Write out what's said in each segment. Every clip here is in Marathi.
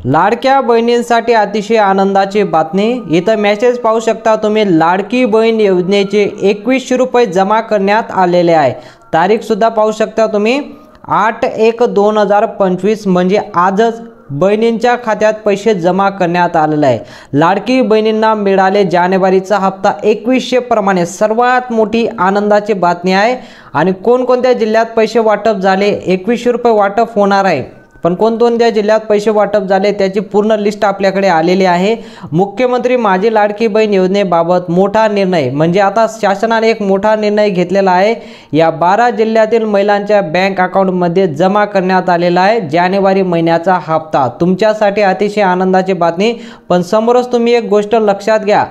लाडक्या बहिणींसाठी अतिशय आनंदाची बातमी। इथं मेसेज पाहू शकता तुम्ही, लाडकी बहीण योजनेचे 2100 रुपये जमा करण्यात आलेले आहे। तारीख सुद्धा पाहू शकता तुम्ही, 8/1/2025 म्हणजे आजच बहिणींच्या खात्यात पैसे जमा करण्यात आलेले आहे। लाडकी बहिणींना मिळाले जानेवारीचा हप्ता 2100 प्रमाणे सर्वात मोठी आनंदाची बातमी आहे। आणि कोणकोणत्या जिल्ह्यात पैसे वाटप झाले, 2100 रुपये वाटप होणार आहे, पण कोणकोणत्या जिल्ह्यात पैसे वाटप झाले त्याची पूर्ण लिस्ट आपल्याकडे आलेली आहे। मुख्यमंत्री माझी लाडकी बहीण योजनेबाबत मोठा निर्णय, म्हणजे आता शासनाने एक मोठा निर्णय घेतलेला आहे। या 12 जिल्ह्यातील महिलांच्या बँक अकाउंटमध्ये जमा करण्यात आलेला आहे जानेवारी महिन्याचा हप्ता। तुमच्यासाठी अतिशय आनंदाची बातमी, पण समोरच तुम्ही एक गोष्ट लक्षात घ्या,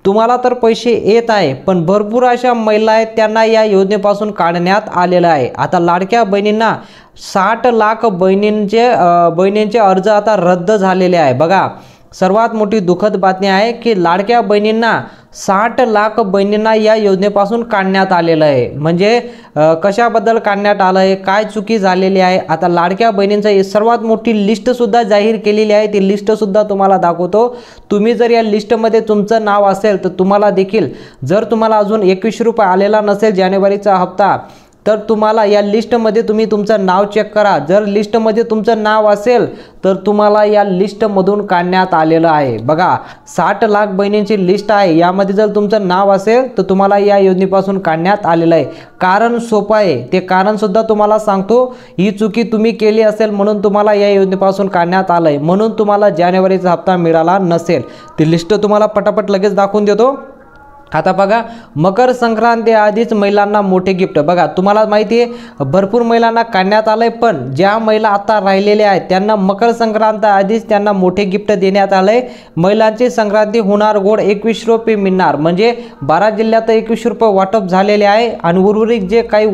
तुम्हाला तर पैसे येत आहे, पण भरपूर अशा महिला आहेत त्यांना या योजनेपासून काढण्यात आलेलं आहे। आता लाडक्या बहिणींना 60 लाख बहिणींचे अर्ज आता रद्द झालेले आहे। बघा, सर्वात मोठी दुःखद बातमी आहे की लाडक्या बहिणींना 60 लाख बहिणींना या योजनेपासून काढण्यात आलेलं आहे। म्हणजे कशाबद्दल काढण्यात आलं आहे, काय चुकी झालेली आहे, आता लाडक्या बहिणींचं सर्वात मोठी लिस्ट सुद्धा जाहीर केलेली आहे। ती लिस्ट सुद्धा तुम्हाला दाखवतो। तुम्ही जर या लिस्टमध्ये तुमचं नाव असेल तर तुम्हाला देखील, जर तुम्हाला अजून 2100 रुपये आलेला नसेल जानेवारीचा हप्ता, तर तुम्हाला या लिस्टमध्ये तुम्ही तुमचं नाव चेक करा। जर लिस्टमध्ये तुमचं नाव असेल तर तुम्हाला या लिस्टमधून काढण्यात आलेलं आहे। बघा, 60 लाख बहिणींची लिस्ट आहे, यामध्ये जर तुमचं नाव असेल तर तुम्हाला या योजनेपासून काढण्यात आलेलं आहे। कारण सोपं आहे, ते कारण सुद्धा तुम्हाला सांगतो। ही चुकी तुम्ही केली असेल म्हणून तुम्हाला या योजनेपासून काढण्यात आलं आहे, म्हणून तुम्हाला जानेवारीचा हप्ता मिळाला नसेल। ती लिस्ट तुम्हाला पटापट लगेच दाखवून देतो। आता बघा, मकर संक्रांती आधीच महिलांना मोठे गिफ्ट। बघा, तुम्हाला माहिती आहे भरपूर महिलांना काढण्यात आलंय, पण ज्या महिला आता राहिलेल्या आहेत त्यांना मकर संक्रांत आधीच त्यांना मोठे गिफ्ट देण्यात आलंय। महिलांची संक्रांती होणार गोड, 2100 रुपये मिळणार, म्हणजे 12 जिल्ह्यात 2100 रुपये वाटप झालेले आहे आणि उर्वरित जे काही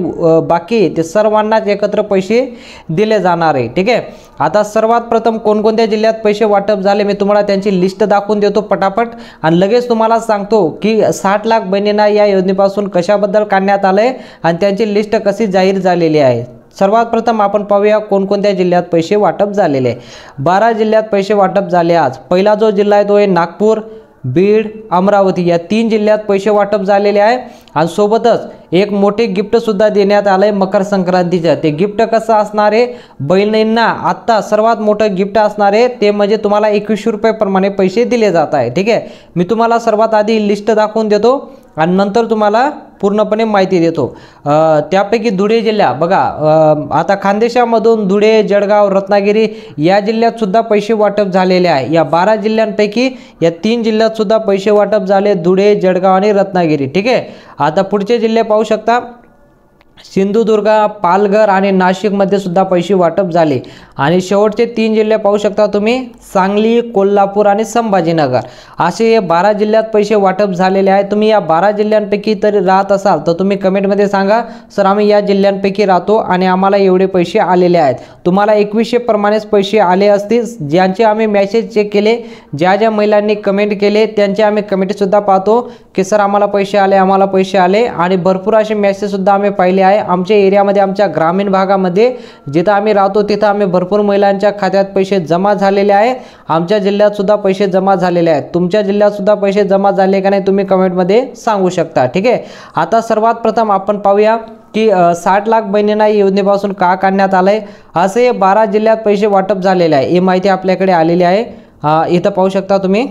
बाकी आहे ते सर्वांनाच एकत्र पैसे दिले जाणार आहे। ठीक आहे, आता सर्वात प्रथम कोणकोणत्या जिल्ह्यात पैसे वाटप झाले मी तुम्हाला त्यांची लिस्ट दाखवून देतो पटापट, आणि लगेच तुम्हाला सांगतो की 60 लाख बहिणींना या योजनेपासून कशाबद्दल काढण्यात आलंय आणि त्यांची लिस्ट कशी जाहीर झालेली आहे। सर्वात प्रथम आपण पाहूया कोणकोणत्या जिल्ह्यात पैसे वाटप झालेले। 12 जिल्ह्यात पैसे वाटप झाले आज। पहिला जो जिल्हा आहे तो आहे नागपूर, बीड, अमरावती, या 3 जिल्ह्यात पैसे वाटप झालेले आहे। आणि सोबतच एक मोठे गिफ्ट सुद्धा देण्यात आलंय मकर संक्रांतीचं। ते गिफ्ट कसं असणार आहे, बहिणींना आता सर्वात मोठं गिफ्ट असणार आहे ते म्हणजे तुम्हाला 2100 रुपये प्रमाणे पैसे दिले जात आहे। ठीक आहे, मी तुम्हाला सर्वात आधी लिस्ट दाखवून देतो आणि नंतर तुम्हाला पूर्णपणे माहिती देतो। त्यापैकी धुळे जिल्हा बघा, आता खानदेशामधून धुळे, जळगाव, रत्नागिरी या जिल्ह्यात सुद्धा पैसे वाटप झालेले आहे। या 12 जिल्ह्यांपैकी या 3 जिल्ह्यात सुद्धा पैसे वाटप झाले, धुळे, जळगाव आणि रत्नागिरी। ठीक आहे, आता पुढचे जिल्हे पाहू शकता, सिंधुदुर्ग, पालघर आणि नाशिकमध्ये सुद्धा पैसे वाटप झाले। आणि शेवटचे 3 जिल्हे पाहू शकता तुम्ही, सांगली, कोल्हापूर आणि संभाजीनगर, असे 12 जिल्ह्यात पैसे वाटप झालेले आहेत। तुम्ही या 12 जिल्ह्यांपैकी तरी राहत असाल तर तुम्ही कमेंटमध्ये सांगा, सर आम्ही या जिल्ह्यांपैकी राहतो आणि आम्हाला एवढे पैसे आलेले आहेत। तुम्हाला 2100 प्रमाणेच पैसे आले असतील। ज्यांचे आम्ही मेसेज चेक केले, ज्या ज्या महिलांनी कमेंट केले त्यांचे आम्ही कमेंटसुद्धा पाहतो की सर आम्हाला पैसे आले, आम्हाला पैसे आले, आणि भरपूर असे मेसेजसुद्धा आम्ही पाहिले आहे। आमच्या एरियामध्ये, आमच्या ग्रामीण भागामध्ये जिथं आम्ही राहतो तिथं आम्ही भरपूर महिलांच्या खात्यात पैसे जमा झालेले आहे। आमच्या जिल्ह्यात सुद्धा पैसे जमा झालेले आहेत। तुमच्या जिल्ह्यात सुद्धा पैसे जमा झाले का नाही तुम्ही कमेंटमध्ये सांगू शकता। ठीक आहे, आता सर्वात प्रथम आपण पाहूया की 60 लाख बहिणींना योजनेपासून का काढण्यात आलंय। असे 12 जिल्ह्यात पैसे वाटप झालेले आहे, ही माहिती आपल्याकडे आलेली आहे। इथं पाहू शकता तुम्ही,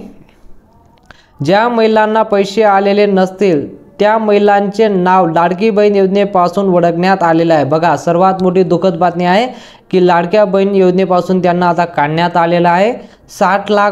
ज्या महिलांना पैसे आलेले नसतील त्या महिलांचे नाव लाडकी बहीण योजनेपासून ओळखण्यात आलेलं आहे। बघा, सर्वात मोठी दुःखद बातमी आहे की लाडक्या बहीण योजनेपासून त्यांना आता काढण्यात आलेलं आहे। 60 लाख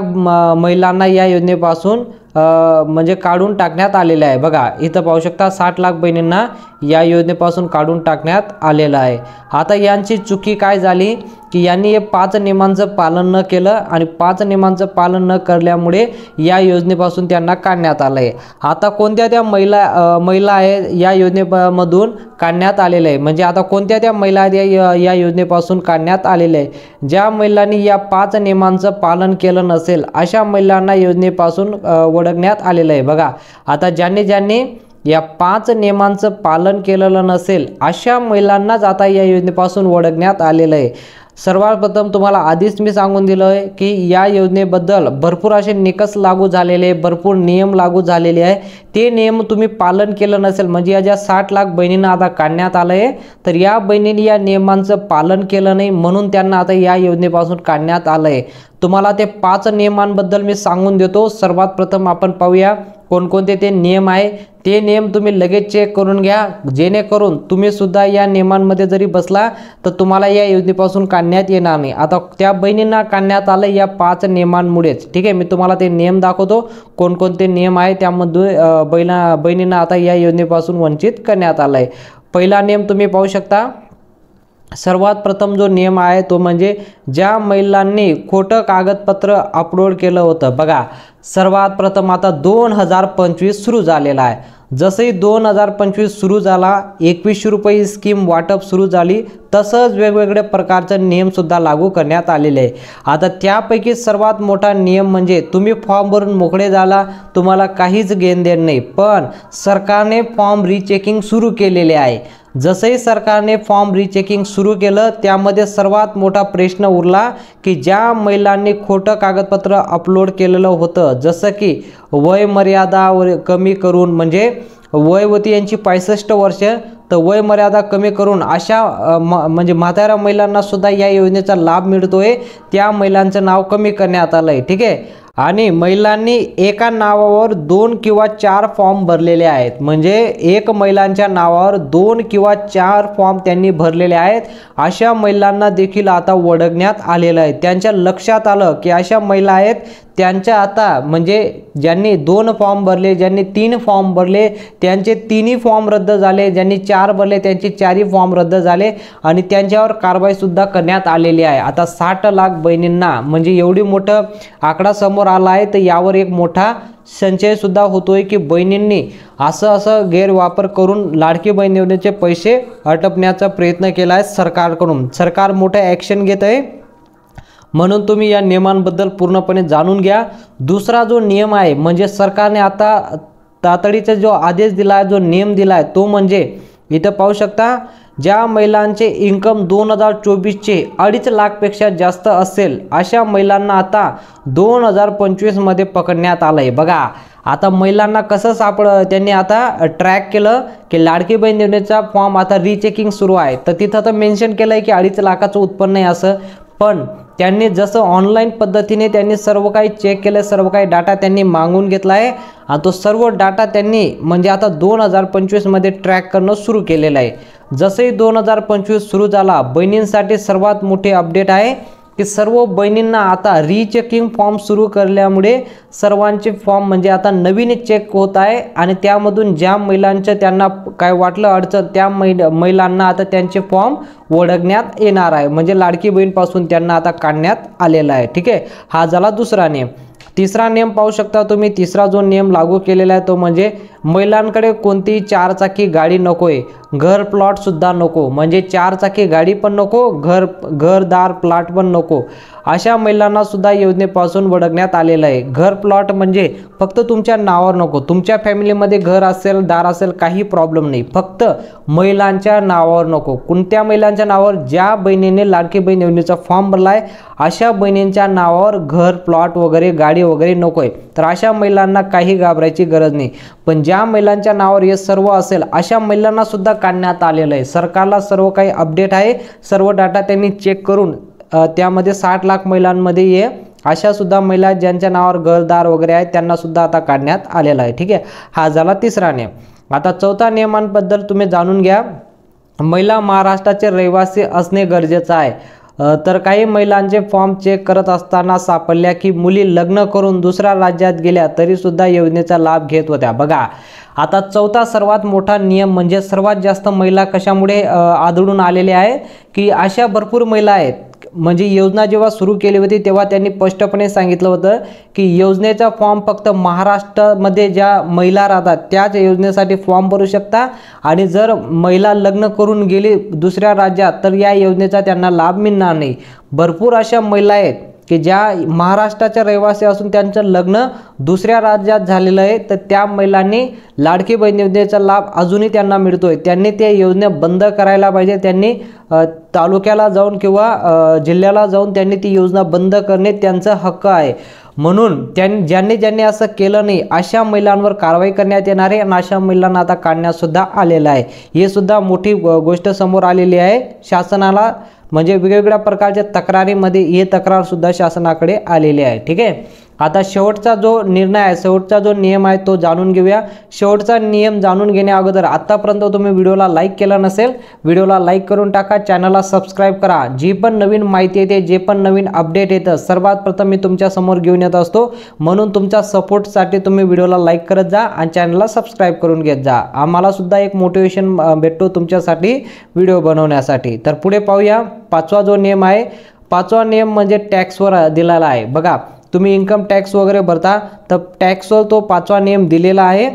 महिलांना या योजनेपासून म्हणजे काढून टाकण्यात आलेलं आहे। बघा, इथं पाहू शकता 60 लाख बहिणींना या योजनेपासून काढून टाकण्यात आलेलं आहे। आता यांची चुकी काय झाली की यांनी हे 5 नियमांचं पालन न केलं आणि 5 नियमांचं पालन न केल्यामुळे या योजनेपासून त्यांना काढण्यात आलं आहे। आता कोणत्या त्या महिला आहे या योजनेमधून काढण्यात आलेलं आहे, म्हणजे आता कोणत्या त्या महिला या योजनेपासून काढण्यात आलेले आहे, ज्या महिलांनी या 5 नियमांचं पालन केलं नसेल अशा महिलांना योजनेपासून ओळखण्यात आलेलं आहे। बघा, आता ज्यांनी या 5 नियमांचं पालन केलेलं नसेल अशा महिलांनाच आता या योजनेपासून ओळखण्यात आलेलं आहे। सर्वात प्रथम तुम्हाला आधीच मी सांगून दिलं आहे की या योजनेबद्दल भरपूर असे निकष लागू झालेले, भरपूर नियम लागू झालेले आहे. ते नियम तुम्ही पालन केलं नसेल, म्हणजे या ज्या 60 लाख बहिणींना आता काढण्यात आलं आहे, तर या बहिणींनी या नियमांचं पालन केलं नाही म्हणून त्यांना आता या योजनेपासून काढण्यात आलं आहे. तुम्हाला ते 5 नियमांबद्दल मी सांगून देतो. सर्वात प्रथम आपण पाहूया कोणकोणते ते नियम आहे. ते नियम तुम्ही लगेच चेक करून घ्या, जेणेकरून तुम्ही सुद्धा या नियमांमध्ये जरी बसला तर तुम्हाला या योजनेपासून काढण्यात येणार नाही. आता त्या बहिणींना काढण्यात आलं या 5 नियमांमुळेच. ठीक आहे, मी तुम्हाला ते नियम दाखवतो कोणकोणते नियम आहे. त्यामध्ये बहिणींना आता या योजनेपासून वंचित करण्यात आलं आहे. पहिला नियम तुम्ही पाहू शकता. सर्वात प्रथम जो नियम आहे तो म्हणजे ज्या महिलांनी खोटं कागदपत्र अपलोड केलं होतं. बघा, सर्वात प्रथम आता 2025 सुरू झालेला आहे. जसंही 2025 सुरू झाला, 2100 रुपये स्कीम वाटप सुरू झाली, तसंच वेगवेगळे प्रकारचे नियमसुद्धा लागू करण्यात आलेले आहे. आता त्यापैकी सर्वात मोठा नियम म्हणजे तुम्ही फॉर्म भरून मोकळे झाला, तुम्हाला काहीच घेणदेण नाही, पण सरकारने फॉर्म रिचेकिंग सुरू केलेले आहे. जसंही सरकारने फॉर्म रिचेकिंग सुरू केलं, त्यामध्ये सर्वात मोठा प्रश्न उरला की ज्या महिलांनी खोटं कागदपत्र अपलोड केलेलं होतं, जसं की वय मर्यादा कमी करून, म्हणजे वय होती यांची 65 वर्ष, तर वय मर्यादा कमी करून अशा म्हणजे म्हाताऱ्या महिलांना सुद्धा या योजनेचा लाभ मिळतोय. त्या महिलांचं नाव कमी करण्यात आलं आहे. ठीक आहे, आणि महिलांनी एका नावावर 2 किंवा 4 फॉर्म भरलेले आहेत, म्हणजे एक महिलांच्या नावावर 2 किंवा 4 फॉर्म त्यांनी भरलेले आहेत. अशा महिलांना देखील आता ओळखण्यात आलेलं आहे. त्यांच्या लक्षात आलं की अशा महिला आहेत, त्यांच्या आता म्हणजे ज्यांनी 2 फॉर्म भरले, ज्यांनी 3 फॉर्म भरले, त्यांचे 3ही फॉर्म रद्द झाले, ज्यांनी 4 भरले त्यांचे 4ही फॉर्म रद्द झाले आणि त्यांच्यावर कारवाई सुद्धा करण्यात आलेली आहे. आता 60 लाख बहिणींना म्हणजे एवढी मोठं आकडा समोर आला आहे, तर यावर एक मोठा संचय सुद्धा होतोय की बहिणींनी असं गैरवापर करून लाडकी बहीण योजनेचे पैसे हटपण्याचा प्रयत्न केला आहे सरकारकडून. सरकार मोठं ॲक्शन घेत आहे, म्हणून तुम्ही या नियमांबद्दल पूर्णपणे जाणून घ्या. दुसरा जो नियम आहे म्हणजे सरकारने आता तातडीचा जो आदेश दिला आहे, जो नियम दिला आहे, तो म्हणजे इथं पाहू शकता, ज्या महिलांचे इन्कम 2024चे 2.5 लाखपेक्षा जास्त असेल अशा महिलांना आता 2025 मध्ये पकडण्यात आलं आहे. बघा, आता महिलांना कसं त्यांनी आता ट्रॅक केलं की लाडकी बहीण योजनेचा फॉर्म आता रिचेकिंग सुरू आहे, तर तिथं तर मेन्शन केलं आहे की 2.5 लाखाचं उत्पन्न आहे असं, पण त्यांनी जसं ऑनलाईन पद्धतीने त्यांनी सर्व काही चेक केलं, सर्व काही डाटा त्यांनी मागून घेतला आहे आणि तो सर्व डाटा त्यांनी म्हणजे आता 2025 मध्ये ट्रॅक करणं सुरू केलेलं आहे. जसंही 2025 सुरू झाला, बहिणींसाठी सर्वात मोठी अपडेट आहे की सर्व बहिणींना आता रिचेकिंग फॉर्म सुरू केल्यामुळे सर्वांचे फॉर्म म्हणजे आता नवीन चेक होत आहे आणि त्यामधून ज्या महिलांचं त्यांना काय वाटलं अडचण, त्या महिलांना आता त्यांचे फॉर्म ओळखण्यात येणार आहे, म्हणजे लाडकी बहीणपासून त्यांना आता काढण्यात आलेला आहे. ठीक आहे, हा झाला दुसरा नियम. तिसरा नियम पाहू शकता तुम्ही. तिसरा जो नियम लागू केलेला आहे तो म्हणजे महिलांकडे कोणतीही 4 चाकी गाडी नकोय, घर प्लॉट सुद्धा नको, म्हणजे 4 चाकी गाडी पण नको, घरदार प्लॉट पण नको. अशा महिलांना सुद्धा योजनेपासून ओळखण्यात आलेलं आहे. घर प्लॉट म्हणजे फक्त तुमच्या नावावर नको, तुमच्या फॅमिलीमध्ये घर असेल, दार असेल, काही प्रॉब्लेम नाही, फक्त महिलांच्या नावावर नको. कोणत्या महिलांच्या नावावर? ज्या बहिणीने लाडकी बहीण योजनेचा फॉर्म भरला आहे अशा बहिणींच्या नावावर घर प्लॉट वगैरे गाडी वगैरे नकोय. तर अशा महिलांना काही घाबरायची गरज नाही. पण ज्या महिलांच्या नावावर हे सर्व असेल अशा महिलांना सुद्धा काढण्यात आलेलं आहे. सरकारला सर्व काही अपडेट आहे, सर्व डाटा त्यांनी चेक करून त्यामध्ये 60 लाख महिलांमध्ये ये अशा सुद्धा महिला ज्यांच्या नावावर घरदार वगैरे आहेत त्यांना सुद्धा आता काढण्यात आलेला आहे. ठीक आहे, हा झाला तिसरा नियम. आता चौथा नियमांबद्दल तुम्ही जाणून घ्या. महिला महाराष्ट्राचे रहिवासी असणे गरजेचं आहे. तर काही महिलांचे फॉर्म चेक करत असताना सापडल्या की मुली लग्न करून दुसऱ्या राज्यात गेल्या तरी सुद्धा योजनेचा लाभ घेत होत्या. बघा, आता चौथा सर्वात मोठा नियम म्हणजे सर्वात जास्त महिला कशामुळे आढळून आलेले आहे की अशा भरपूर महिला आहेत, म्हणजे योजना जेव्हा सुरू केली होती तेव्हा त्यांनी स्पष्टपणे सांगितलं होतं की योजनेचा फॉर्म फक्त महाराष्ट्रामध्ये ज्या महिला राहतात त्याच योजनेसाठी फॉर्म भरू शकता आणि जर महिला लग्न करून गेली दुसऱ्या राज्यात तर या योजनेचा त्यांना लाभ मिळणार नाही. भरपूर अशा महिला आहेत की ज्या महाराष्ट्राच्या रहिवासी असून त्यांचं लग्न दुसऱ्या राज्यात झालेलं आहे, तर त्या महिलांनी लाडकी बहीण योजनेचा लाभ अजूनही त्यांना मिळतोय. त्यांनी ते योजना बंद करायला पाहिजे. त्यांनी तालुक्याला जाऊन किंवा जिल्ह्याला जाऊन त्यांनी ती योजना बंद करणे त्यांचा हक्क आहे. म्हणून ज्यांनी असं केलं नाही अशा महिलांवर कारवाई करण्यात येणार आहे आणि अशा महिलांना आता काढण्यात सुद्धा आलेलं आहे. हे सुद्धा मोठी गोष्ट समोर आलेली आहे शासनाला. म्हणजे वेगवेगळ्या प्रकारच्या तक्रारीमध्ये हे तक्रार सुद्धा शासनाकडे आलेली आहे. ठीक आहे. आता शेवटचा जो निर्णय आहे, शेवटचा जो नियम आहे तो जाणून घेऊया. शेवटचा नियम जाणून घेण्या अगोदर आतापर्यंत तुम्ही व्हिडिओला लाईक केला नसेल, व्हिडिओला लाईक करून टाका, चॅनलला सबस्क्राईब करा. जी पण नवीन माहिती येते, जे पण नवीन अपडेट येतं सर्वात प्रथम मी तुमच्या समोर घेऊन येत असतो. म्हणून तुमच्या सपोर्टसाठी तुम्ही व्हिडिओला लाईक करत जा आणि चॅनलला सबस्क्राईब करून घेत जा. आम्हाला सुद्धा एक मोटिवेशन भेटतो तुमच्यासाठी व्हिडिओ बनवण्यासाठी. तर पुढे पाहूया. पाचवा जो नियम आहे, पाचवा नियम म्हणजे टॅक्सवर दिलेला आहे. बघा, तुम्ही इन्कम टॅक्स वगैरे भरता तर टॅक्सवर तो पाचवा नियम दिलेला आहे.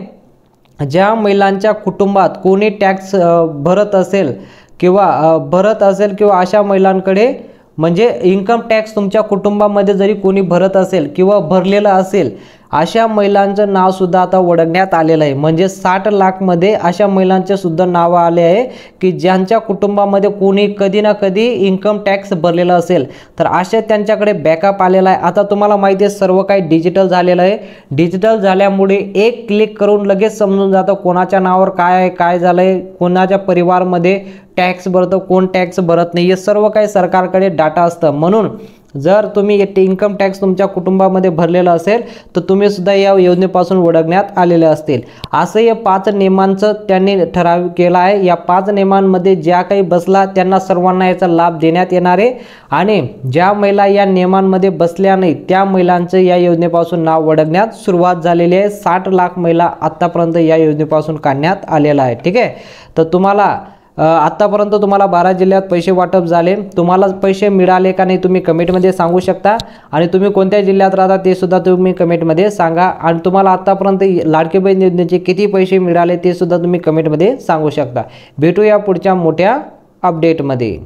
ज्या महिलांच्या कुटुंबात कोणी टॅक्स भरत असेल किंवा अशा महिलांकडे म्हणजे इन्कम टॅक्स तुमच्या कुटुंबामध्ये जरी कोणी भरत असेल किंवा भरलेलं असेल अशा महिलांचं नाव सुद्धा आता ओळखण्यात आलेलं आहे. म्हणजे 60 लाखमध्ये अशा महिलांचे सुद्धा नाव आले आहे की ज्यांच्या कुटुंबामध्ये कोणी कधी ना कधी इन्कम टॅक्स भरलेला असेल, तर अशा त्यांच्याकडे बॅकअप आलेला आहे. आता तुम्हाला माहिती आहे सर्व काही डिजिटल झालेलं आहे. डिजिटल झाल्यामुळे एक क्लिक करून लगेच समजून जातं कोणाच्या नावावर काय आहे, काय झालं आहे, कोणाच्या परिवारमध्ये टॅक्स भरतं, कोण टॅक्स भरत नाही, हे सर्व काही सरकारकडे डाटा असतं. म्हणून जर तुम्ही इन्कम टॅक्स तुमच्या कुटुंबामध्ये भरलेला असेल तर तुम्ही सुद्धा या योजनेपासून ओळखण्यात आलेले असतील. असं या 5 नियमांचं त्यांनी ठराव केला आहे. या 5 नियमांमध्ये ज्या काही बसला त्यांना सर्वांना याचा लाभ देण्यात येणार आहे आणि ज्या महिला या नियमांमध्ये बसल्या नाही त्या महिलांचं या योजनेपासून नाव ओळखण्यात सुरुवात झालेली आहे. 60 लाख महिला आत्तापर्यंत या योजनेपासून काढण्यात आलेला आहे. ठीक आहे. तर तुम्हाला आत्तापर्यंत तुम्हाला 12 जिल्ह्यात पैसे वाटप झाले. तुम्हाला पैसे मिळाले का नाही तुम्ही कमेंटमध्ये सांगू शकता आणि तुम्ही कोणत्या जिल्ह्यात राहता ते सुद्धा तुम्ही कमेंटमध्ये सांगा. आणि तुम्हाला आत्तापर्यंत लाडकी बहीण योजनेचे किती पैसे मिळाले ते सुद्धा तुम्ही कमेंटमध्ये सांगू शकता. भेटूया पुढच्या मोठ्या अपडेटमध्ये.